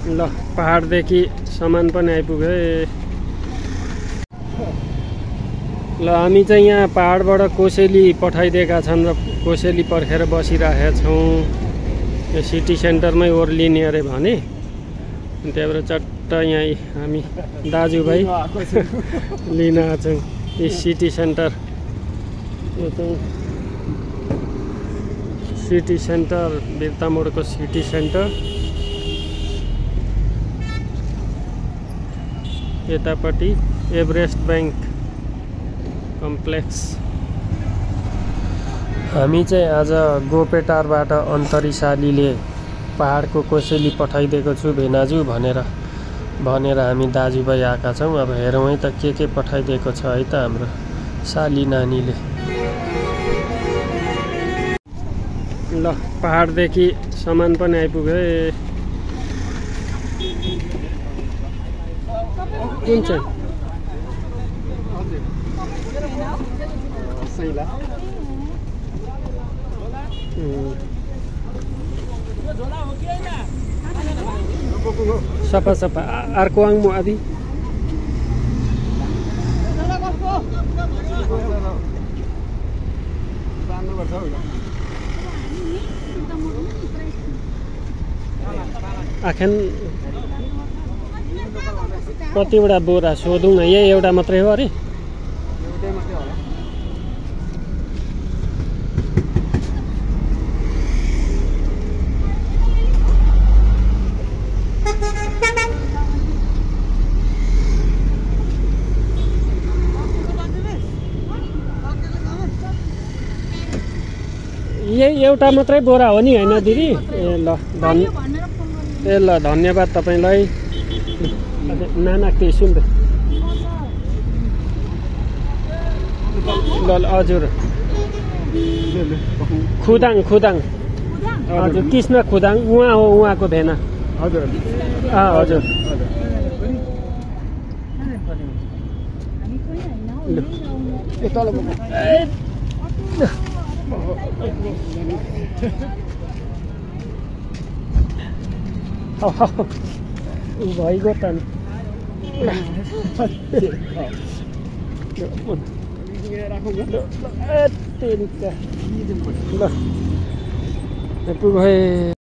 ल पहाडदेखि सामान पनि आइपुग्यो। ल हामी चाहिँ यहाँ पहाडबाट कोसेली पठाइदिएका छन् र कोसेली पर्खेर बसिरहेका छौँ। यो सिटी सेन्टरमै ओर्लिने अरे भने त्यहाँबाट चट्ट यहाँ हामी दाजुभाइ लिन आछौँ। यो सिटी सेन्टर, यो चाहिँ सिटी सेन्टर बिर्तामोडको सिटी सेन्टर। यतापट्टि एभरेस्ट ब्याङ्क कम्प्लेक्स। हामी चाहिँ आज गोपेटारबाट अन्तरिशालीले पहाडको कोसेली पठाइदिएको छु भेनाजु भनेर हामी दाजुभाइ आएका छौँ। अब हेरौँ है त के पठाइदिएको छ है त हाम्रो साली नानीले। ल पहाडदेखि सामान पनि आइपुग्यो। कुन चाहिँ सफा सफा अर्कोआङ म आदि आखेन कतिवटा बोरा सोधौँ न। यही एउटा मात्रै हो अरे? यही एउटा मात्रै बोरा हो नि होइन दिदी? ए ल धन्यवाद तपाईँलाई। नाना केही सुन्दै ल हजुर खुदाङ हजुर कृष्ण खुदाङ उहाँ हो, उहाँको भेना। हजुर हजुर भइगयो त ल